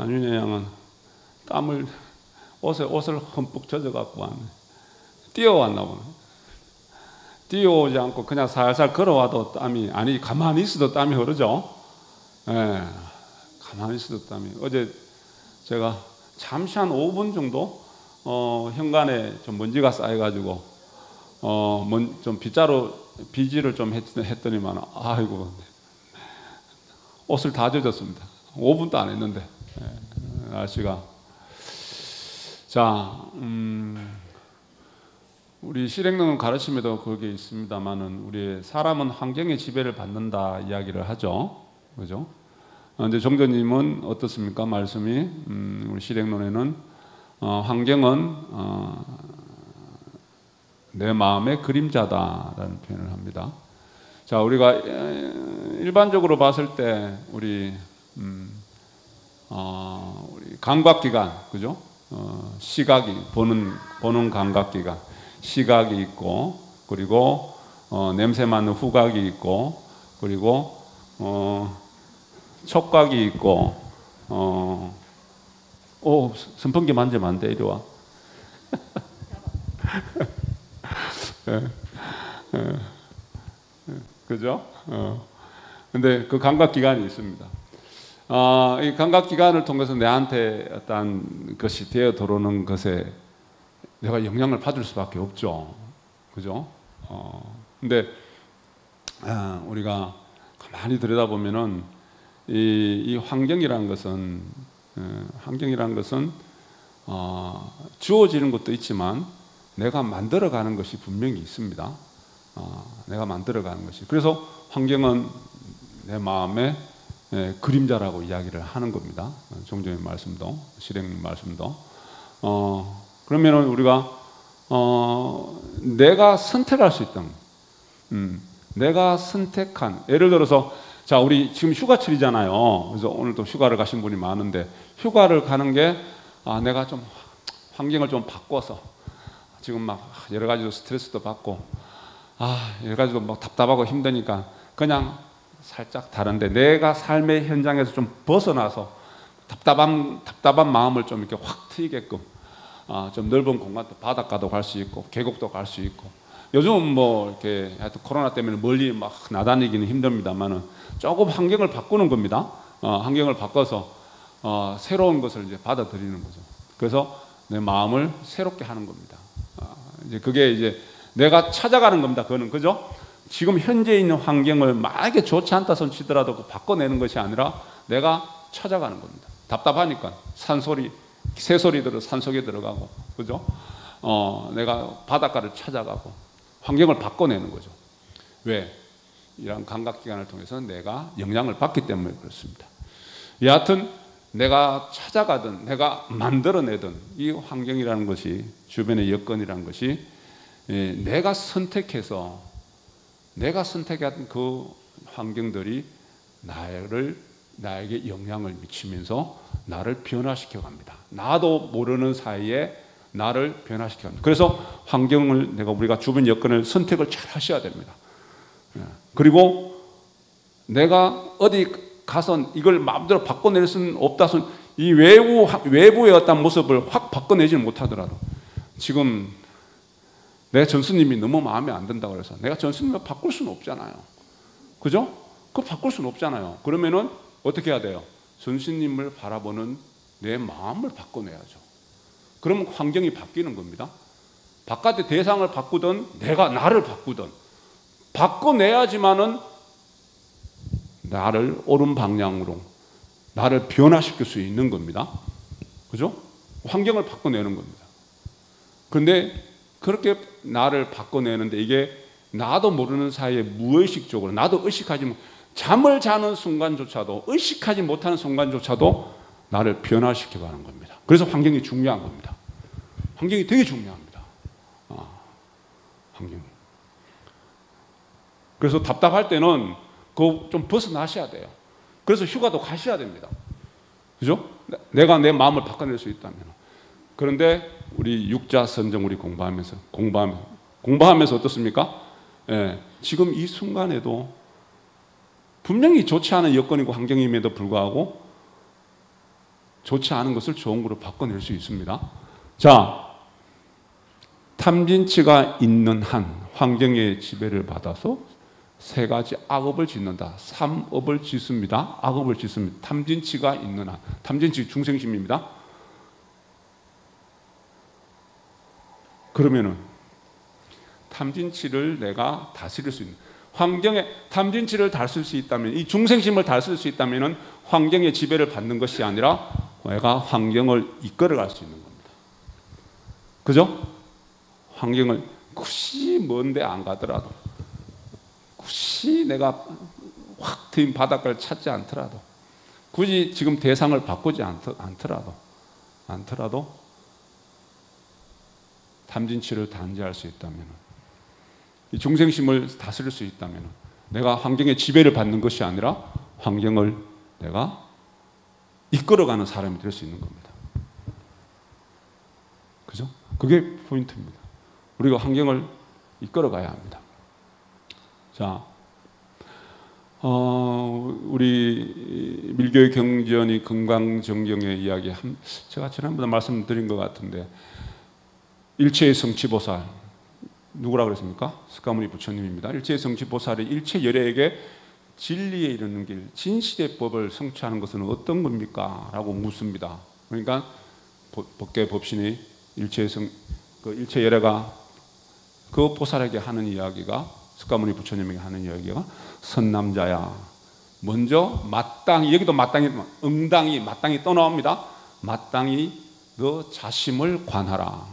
안윤혜 양은 땀을 옷을 흠뻑 젖어갖고 왔네. 뛰어왔나 보네. 뛰어오지 않고 그냥 살살 걸어와도 땀이, 아니 가만히 있어도 땀이 흐르죠. 예, 가만히 있어도 땀이. 어제 제가 잠시 한 5분 정도 현관에 좀 먼지가 쌓여가지고 좀 비지를 좀 했더니만 아이고 옷을 다 젖었습니다. 5분도 안 했는데. 예, 날씨가. 자, 우리 실행론 가르침에도 그게 있습니다만은 우리 사람은 환경의 지배를 받는다 이야기를 하죠. 그죠? 이제 종전님은 어떻습니까? 말씀이 우리 실행론에는 환경은 내 마음의 그림자다라는 표현을 합니다. 자, 우리가 일반적으로 봤을 때 우리 감각기관, 그죠? 시각이 보는 감각기관, 시각이 있고, 그리고 냄새 맡는 후각이 있고, 그리고 촉각이 있고, 선풍기 만지면 안 돼, 이리 와. 그죠? 근데 그 감각기관이 있습니다. 이 감각기관을 통해서 내한테 어떤 것이 되어 들어오는 것에 내가 영향을 받을 수밖에 없죠. 그죠? 근데 우리가 가만히 들여다보면은 이 환경이라는 것은 주어지는 것도 있지만 내가 만들어가는 것이 분명히 있습니다. 내가 만들어가는 것이. 그래서 환경은 내 마음의 그림자라고 이야기를 하는 겁니다. 종전의 말씀도, 실행 말씀도. 그러면은 우리가 내가 선택할 수 있던, 내가 선택한, 예를 들어서 자, 우리 지금 휴가철이잖아요. 그래서 오늘도 휴가를 가신 분이 많은데 휴가를 가는 게 내가 좀 환경을 좀 바꿔서 지금 막 여러 가지로 스트레스도 받고 여러 가지로 막 답답하고 힘드니까 그냥 살짝 다른데 내가 삶의 현장에서 좀 벗어나서 답답한 마음을 좀 이렇게 확 트이게끔 좀 넓은 공간도 바닷가도 갈 수 있고 계곡도 갈 수 있고 요즘은 뭐 이렇게 하여튼 코로나 때문에 멀리 막 나다니기는 힘듭니다만은 조금 환경을 바꾸는 겁니다. 환경을 바꿔서 새로운 것을 이제 받아들이는 거죠. 그래서 내 마음을 새롭게 하는 겁니다. 이제 그게 이제 내가 찾아가는 겁니다. 그거는 그죠? 지금 현재 있는 환경을 만약에 좋지 않다 손 치더라도 바꿔내는 것이 아니라 내가 찾아가는 겁니다. 답답하니까 산소리, 새소리 들어 산속에 들어가고, 그죠? 내가 바닷가를 찾아가고 환경을 바꿔내는 거죠. 왜? 이런 감각기관을 통해서 내가 영향을 받기 때문에 그렇습니다. 여하튼 내가 찾아가든 내가 만들어내든 이 환경이라는 것이, 주변의 여건이라는 것이 내가 선택해서 내가 선택한 그 환경들이 나에게 영향을 미치면서 나를 변화시켜 갑니다. 나도 모르는 사이에 나를 변화시켜 갑니다. 그래서 환경을 우리가 주변 여건을 선택을 잘 하셔야 됩니다. 그리고 내가 어디 가서 이걸 마음대로 바꿔낼 수는 없다. 이 외부의 어떤 모습을 확 바꿔내지는 못하더라도 지금 내 전수님이 너무 마음에 안 든다고 해서 내가 전수님을 바꿀 수는 없잖아요. 그죠? 그거 바꿀 수는 없잖아요. 그러면은 어떻게 해야 돼요? 전수님을 바라보는 내 마음을 바꿔내야죠. 그러면 환경이 바뀌는 겁니다. 바깥의 대상을 바꾸든 내가 나를 바꾸든 바꿔내야지만은 나를 옳은 방향으로 나를 변화시킬 수 있는 겁니다. 그죠? 환경을 바꿔내는 겁니다. 그런데 그렇게 나를 바꿔내는데 이게 나도 모르는 사이에 무의식적으로 나도 의식하지 못, 잠을 자는 순간조차도 의식하지 못하는 순간조차도 나를 변화시켜가는 겁니다. 그래서 환경이 중요한 겁니다. 환경이 되게 중요합니다. 환경이. 그래서 답답할 때는 그거 좀 벗어나셔야 돼요. 그래서 휴가도 가셔야 됩니다. 그죠? 내가 내 마음을 바꿔낼 수 있다면. 그런데 우리 육자 선정 우리 공부하면서 어떻습니까? 지금 이 순간에도 분명히 좋지 않은 여건이고 환경임에도 불구하고 좋지 않은 것을 좋은 거로 바꿔낼 수 있습니다. 자, 탐진치가 있는 한 환경의 지배를 받아서 세 가지 악업을 짓는다. 삼업을 짓습니다. 악업을 짓습니다. 탐진치가 있는 한. 탐진치 중생심입니다. 그러면은 탐진치를 내가 다스릴 수 있는, 환경에 탐진치를 다스릴 수 있다면, 이 중생심을 다스릴 수 있다면 환경의 지배를 받는 것이 아니라 내가 환경을 이끌어갈 수 있는 겁니다. 그죠? 환경을 굳이 먼데 안 가더라도, 굳이 내가 확 트인 바닷가를 찾지 않더라도, 굳이 지금 대상을 바꾸지 않더라도 탐진치를 단죄할 수 있다면, 이 중생심을 다스릴 수 있다면 내가 환경의 지배를 받는 것이 아니라 환경을 내가 이끌어가는 사람이 될 수 있는 겁니다. 그죠? 그게 포인트입니다. 우리가 환경을 이끌어가야 합니다. 자, 우리 밀교의 경전이 금강정경의 이야기, 제가 지난번에 말씀드린 것 같은데, 일체의 성취보살, 누구라 그랬습니까? 석가모니 부처님입니다. 일체의 성취보살이 일체 열애에게 진리에 이르는 길, 진실의 법을 성취하는 것은 어떤 겁니까? 라고 묻습니다. 그러니까 법계 법신이 일체 열애가 그 보살에게 하는 이야기가, 석가모니 부처님에게 하는 이야기가, 선남자야, 먼저 마땅히, 여기도 마땅히, 응당히, 마땅히 떠나옵니다. 마땅히 너 자심을 관하라.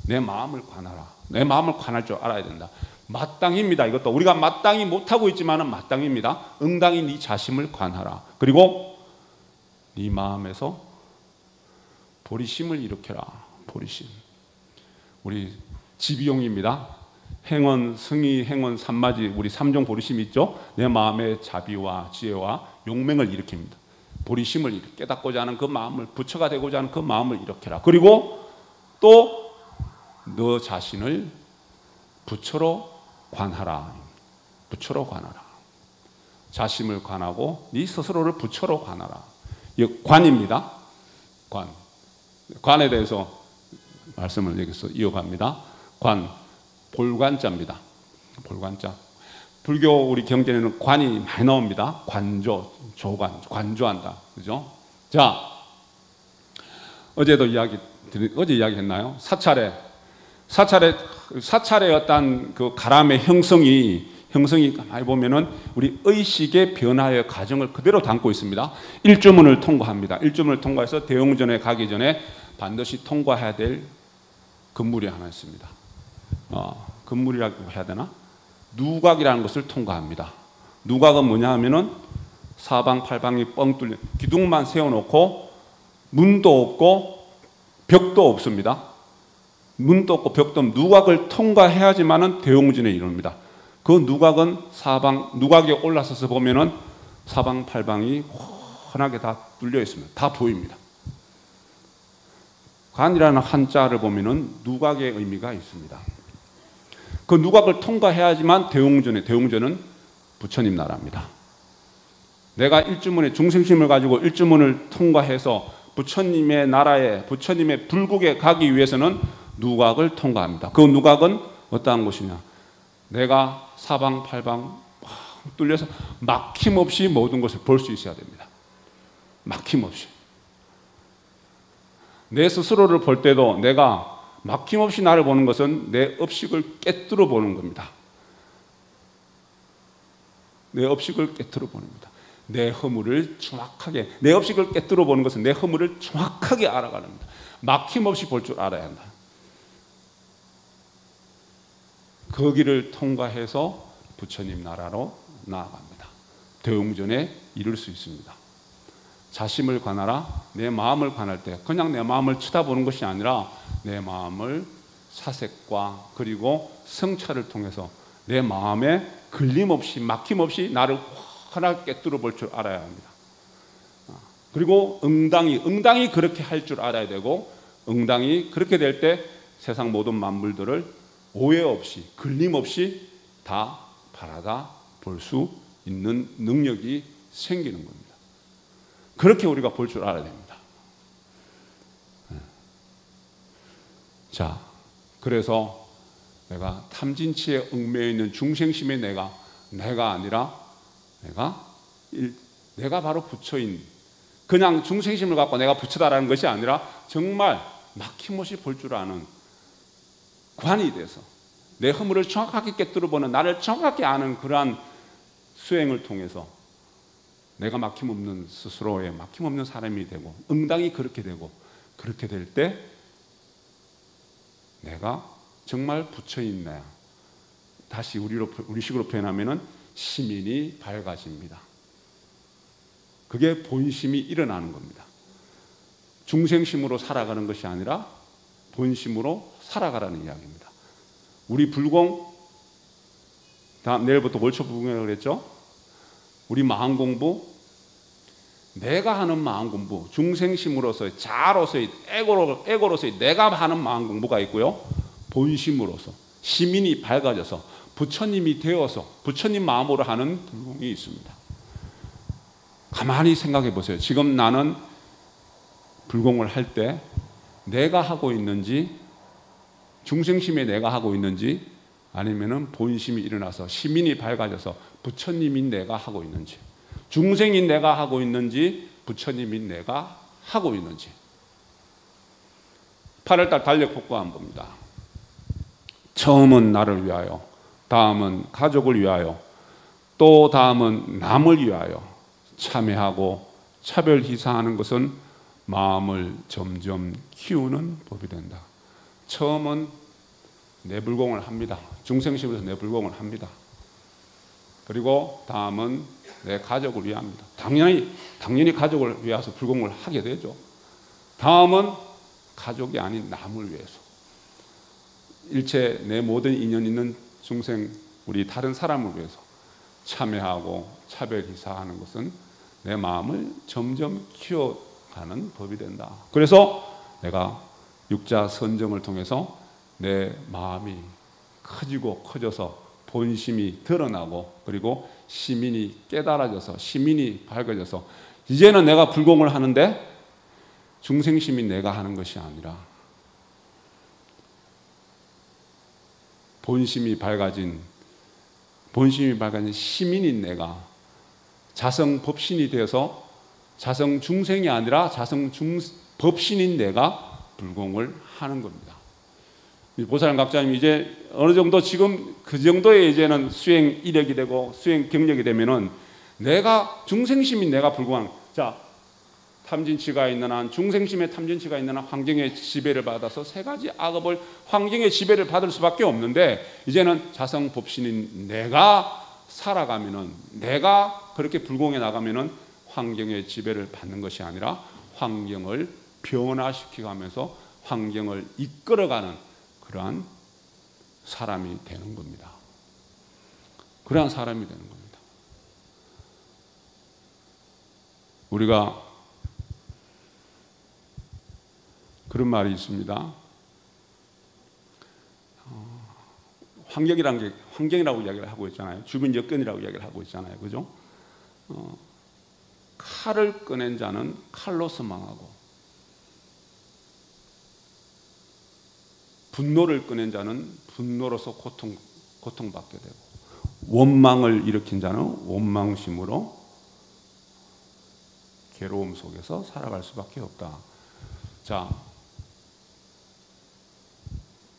내 마음을 관하라. 내 마음을 관할 줄 알아야 된다. 마땅입니다. 이것도 우리가 마땅히 못하고 있지만 마땅입니다. 응당히 네 자심을 관하라. 그리고 네 마음에서 보리심을 일으켜라. 보리심. 우리 지비용입니다. 행원, 승의, 행원, 삼마지, 우리 삼종 보리심이 있죠. 내 마음에 자비와 지혜와 용맹을 일으킵니다. 보리심을 깨닫고자 하는 그 마음을, 부처가 되고자 하는 그 마음을 일으켜라. 그리고 또 너 자신을 부처로 관하라. 부처로 관하라. 자심을 관하고 네 스스로를 부처로 관하라. 이 관입니다. 관. 관에 대해서 말씀을 여기서 이어갑니다. 관, 볼관자입니다. 볼관자. 불교 우리 경전에는 관이 많이 나옵니다. 관조, 조관, 관조한다. 그죠? 자, 어제 이야기했나요? 사찰의 어떤 그 가람의 형성이 많이 보면은 우리 의식의 변화의 과정을 그대로 담고 있습니다. 일주문을 통과합니다. 일주문을 통과해서 대웅전에 가기 전에 반드시 통과해야 될 건물이 하나 있습니다. 건물이라고 해야 되나? 누각이라는 것을 통과합니다. 누각은 뭐냐 하면은 사방팔방이 뻥 뚫려, 기둥만 세워놓고 문도 없고 벽도 없습니다. 문도 없고 벽도 없는 누각을 통과해야지만은 대웅전에 이릅니다. 그 누각은 누각에 올라서서 보면은 사방팔방이 환하게 다 뚫려 있습니다. 다 보입니다. 관이라는 한자를 보면은 누각의 의미가 있습니다. 그 누각을 통과해야지만 대웅전은 부처님 나라입니다. 내가 일주문의 중생심을 가지고 일주문을 통과해서 부처님의 나라에, 부처님의 불국에 가기 위해서는 누각을 통과합니다. 그 누각은 어떠한 곳이냐? 내가 사방팔방 뚫려서 막힘없이 모든 것을 볼 수 있어야 됩니다. 막힘없이. 내 스스로를 볼 때도 내가 막힘없이 나를 보는 것은 내 업식을 깨뜨려 보는 겁니다. 내 업식을 깨뜨려 보는 겁니다. 내 허물을 정확하게, 내 업식을 깨뜨려 보는 것은 내 허물을 정확하게 알아가는 겁니다. 막힘없이 볼 줄 알아야 한다. 그 길을 통과해서 부처님 나라로 나아갑니다. 대웅전에 이룰 수 있습니다. 자심을 관하라. 내 마음을 관할 때 그냥 내 마음을 쳐다보는 것이 아니라 내 마음을 사색과 그리고 성찰을 통해서 내 마음에 걸림없이 막힘없이 나를 환하게 깨뜨려 볼 줄 알아야 합니다. 그리고 응당이 그렇게 할 줄 알아야 되고, 응당이 그렇게 될 때 세상 모든 만물들을 오해 없이 걸림 없이 다 바라다 볼 수 있는 능력이 생기는 겁니다. 그렇게 우리가 볼 줄 알아야 됩니다. 자, 그래서 내가 탐진치에 얽매여 있는 중생심의 내가 아니라 내가 바로 부처인, 그냥 중생심을 갖고 내가 부처다라는 것이 아니라 정말 막힘없이 볼 줄 아는 관이 돼서 내 허물을 정확하게 꿰뚫어보는, 나를 정확하게 아는 그러한 수행을 통해서 내가 막힘없는, 스스로의 막힘없는 사람이 되고, 응당이 그렇게 되고, 그렇게 될 때 내가 정말 부처인 내, 다시 우리식으로 표현하면은 시민이 밝아집니다. 그게 본심이 일어나는 겁니다. 중생심으로 살아가는 것이 아니라 본심으로 살아가라는 이야기입니다. 우리 불공, 다음 내일부터 월초 불공이라고 그랬죠? 우리 마음 공부, 내가 하는 마음 공부, 중생심으로서의, 자아로서의, 에고로서의 내가 하는 마음 공부가 있고요, 본심으로서 시민이 밝아져서 부처님이 되어서 부처님 마음으로 하는 불공이 있습니다. 가만히 생각해 보세요. 지금 나는 불공을 할 때 내가 하고 있는지, 중생심에 내가 하고 있는지, 아니면은 본심이 일어나서 시민이 밝아져서 부처님인 내가 하고 있는지, 중생인 내가 하고 있는지, 부처님인 내가 하고 있는지. 8월달 달력 복구 한번 봅니다. 처음은 나를 위하여, 다음은 가족을 위하여, 또 다음은 남을 위하여 참회하고 차별희사하는 것은 마음을 점점 키우는 법이 된다. 처음은 내 불공을 합니다. 중생심에서 내 불공을 합니다. 그리고 다음은 내 가족을 위합니다. 당연히 가족을 위해서 불공을 하게 되죠. 다음은 가족이 아닌 남을 위해서, 일체 내 모든 인연 있는 중생, 우리 다른 사람을 위해서 참회하고 차별희사하는 것은 내 마음을 점점 키워가는 법이 된다. 그래서 내가 육자 선정을 통해서 내 마음이 커지고 커져서 본심이 드러나고, 그리고 시민이 깨달아져서 시민이 밝아져서 이제는 내가 불공을 하는데 중생심이 내가 하는 것이 아니라 본심이 밝아진 시민인 내가 자성법신이 되어서 자성중생이 아니라 자성법신인 내가 불공을 하는 겁니다. 보살님 각자님 이제 어느 정도 지금 그 정도의 이제는 수행 이력이 되고 수행 경력이 되면은 내가 중생심인 내가 불공하는, 자, 탐진치가 있는 한, 중생심의 탐진치가 있는 한 환경의 지배를 받아서 세 가지 악업을, 환경의 지배를 받을 수밖에 없는데, 이제는 자성법신인 내가 살아가면은, 내가 그렇게 불공해 나가면은 환경의 지배를 받는 것이 아니라 환경을 변화시켜가면서 환경을 이끌어가는 그러한 사람이 되는 겁니다. 그러한 사람이 되는 겁니다. 우리가 그런 말이 있습니다. 환경이라고 이야기를 하고 있잖아요. 주변 여건이라고 이야기를 하고 있잖아요. 그죠? 칼을 꺼낸 자는 칼로서 망하고, 분노를 꺼낸 자는 분노로서 고통받게 되고, 원망을 일으킨 자는 원망심으로 괴로움 속에서 살아갈 수밖에 없다. 자,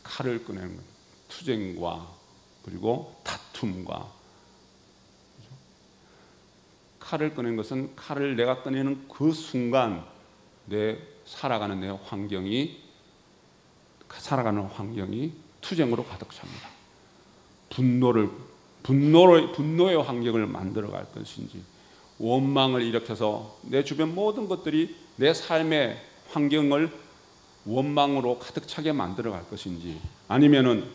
칼을 꺼내는 투쟁과 그리고 다툼과, 칼을 꺼낸 것은 칼을 내가 꺼내는 그 순간 살아가는 내 환경이 투쟁으로 가득 찹니다. 분노의 환경을 만들어 갈 것인지, 원망을 일으켜서 내 주변 모든 것들이 내 삶의 환경을 원망으로 가득 차게 만들어 갈 것인지, 아니면은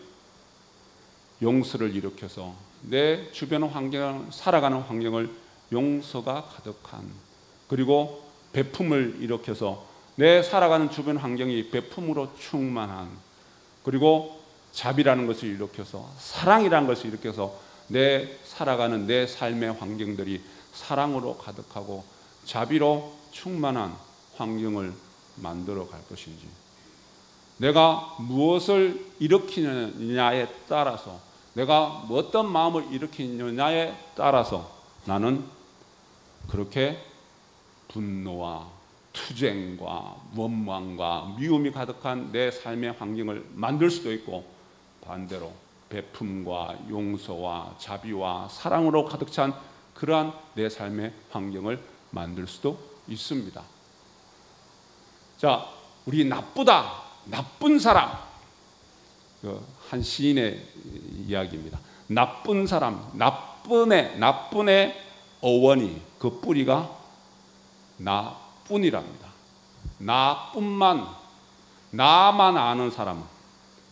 용서를 일으켜서 내 주변 환경, 살아가는 환경을 용서가 가득한, 그리고 베품을 일으켜서 내 살아가는 주변 환경이 베품으로 충만한, 그리고 자비라는 것을 일으켜서, 사랑이라는 것을 일으켜서 내 살아가는 내 삶의 환경들이 사랑으로 가득하고 자비로 충만한 환경을 만들어 갈 것인지, 내가 무엇을 일으키느냐에 따라서, 내가 어떤 마음을 일으키느냐에 따라서 나는 그렇게 분노와 투쟁과 원망과 미움이 가득한 내 삶의 환경을 만들 수도 있고, 반대로 베품과 용서와 자비와 사랑으로 가득 찬 그러한 내 삶의 환경을 만들 수도 있습니다. 자, 우리 나쁘다, 나쁜 사람, 한 시인의 이야기입니다. 나쁜 사람, 나쁜의 어원이, 그 뿌리가 나뿐이랍니다. 나뿐만, 나만 아는 사람,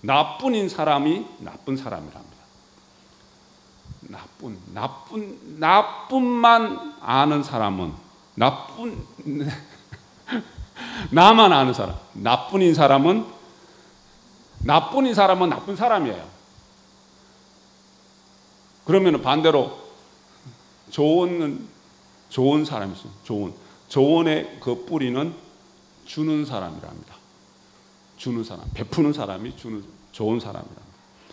나뿐인 사람이 나쁜 사람이랍니다. 나뿐만 아는 사람은 나만 아는 사람, 나뿐인 사람은 나쁜 사람이에요. 그러면 반대로 좋은 사람이 있어요. 조언의 그 뿌리는 주는 사람이랍니다. 주는 사람, 베푸는 사람이 좋은 사람이랍니다.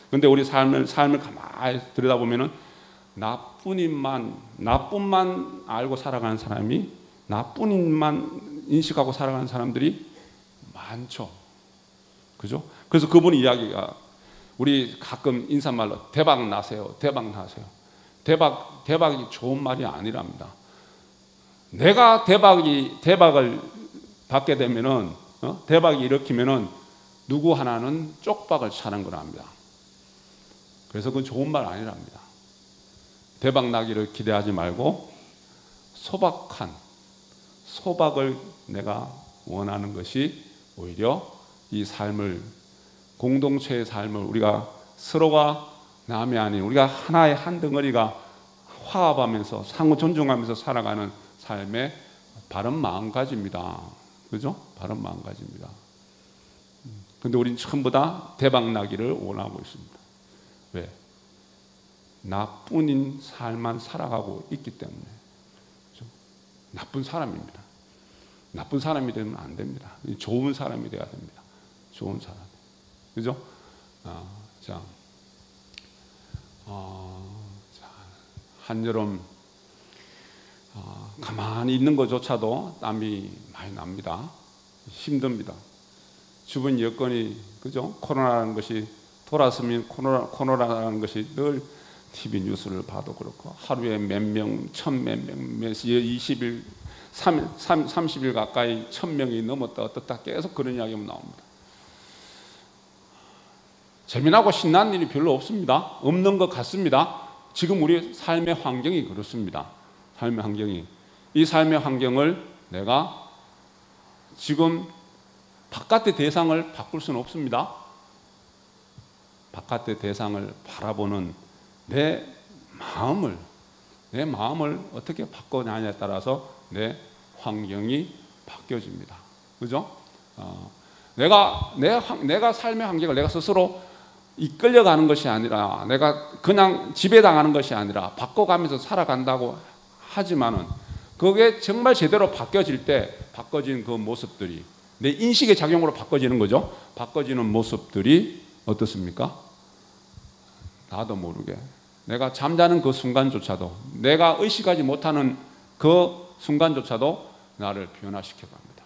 그런데 우리 삶을 가만히 들여다보면은 나뿐만 알고 살아가는 사람이, 나뿐만 인식하고 살아가는 사람들이 많죠. 그죠? 그래서 그분 이야기가, 우리 가끔 인사말로 대박 나세요, 대박 나세요. 대박이 좋은 말이 아니랍니다. 내가 대박을 받게 되면은, 대박이 일으키면은 누구 하나는 쪽박을 차는 거랍니다. 그래서 그건 좋은 말 아니랍니다. 대박 나기를 기대하지 말고 소박을 내가 원하는 것이 오히려 이 삶을, 공동체의 삶을, 우리가 서로가 남이 아닌 우리가 하나의 한 덩어리가 화합하면서 상호 존중하면서 살아가는 삶의 바른 마음가짐입니다. 그죠? 바른 마음가짐입니다. 근데 우리는 전부 다 대박 나기를 원하고 있습니다. 왜? 나뿐인 삶만 살아가고 있기 때문에. 그죠? 나쁜 사람입니다. 나쁜 사람이 되면 안 됩니다. 좋은 사람이 돼야 됩니다. 좋은 사람. 그죠? 한여름 가만히 있는 것조차도 땀이 많이 납니다. 힘듭니다. 주변 여건이, 그죠? 코로나라는 것이 돌았으면 코로나라는 것이 늘 TV 뉴스를 봐도 그렇고, 하루에 몇 명, 1000몇 명, 20일, 30일 가까이 1000명이 넘었다 어떻다 계속 그런 이야기만 나옵니다. 재미나고 신나는 일이 별로 없습니다. 없는 것 같습니다. 지금 우리 삶의 환경이 그렇습니다. 삶의 환경이. 이 삶의 환경을 내가 지금 바깥의 대상을 바꿀 수는 없습니다. 바깥의 대상을 바라보는 내 마음을 어떻게 바꾸냐에 따라서 내 환경이 바뀌어집니다. 그죠? 내가 삶의 환경을 내가 스스로 이끌려가는 것이 아니라, 내가 그냥 지배당하는 것이 아니라 바꿔가면서 살아간다고 하지만은, 그게 정말 제대로 바뀌어질 때 바꿔진 그 모습들이 내 인식의 작용으로 바꿔지는 거죠. 바꿔지는 모습들이 어떻습니까? 나도 모르게 내가 잠자는 그 순간조차도, 내가 의식하지 못하는 그 순간조차도 나를 변화시켜 갑니다.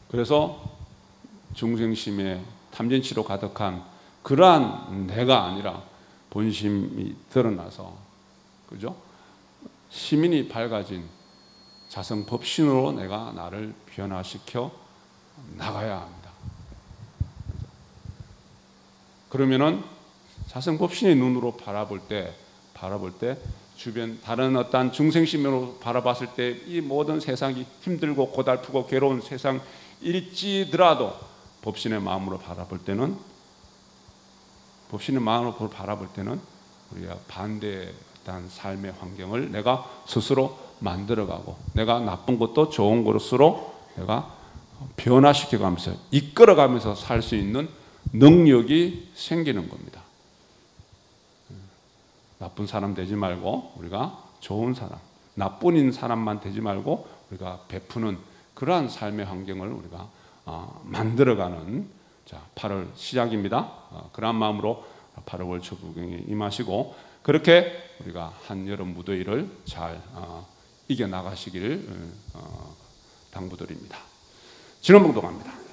그래서 중생심의 탐진치로 가득한 그러한 내가 아니라 본심이 드러나서, 그죠? 시민이 밝아진 자성법신으로 내가 나를 변화시켜 나가야 합니다. 그러면은 자성법신의 눈으로 바라볼 때 주변 다른 어떤 중생심으로 바라봤을 때 이 모든 세상이 힘들고 고달프고 괴로운 세상일지라도 법신의 마음으로 바라볼 때는 우리가 반대의 삶의 환경을 내가 스스로 만들어가고, 내가 나쁜 것도 좋은 것으로 내가 변화시켜가면서 이끌어가면서 살 수 있는 능력이 생기는 겁니다. 나쁜 사람 되지 말고 우리가 좋은 사람, 나뿐인 사람만 되지 말고 우리가 베푸는 그러한 삶의 환경을 우리가 만들어가는 8월 시작입니다. 그런 마음으로 8월 월초구경에 임하시고 그렇게 우리가 한여름 무더위를 잘 이겨나가시기를 당부드립니다. 진원봉독합니다.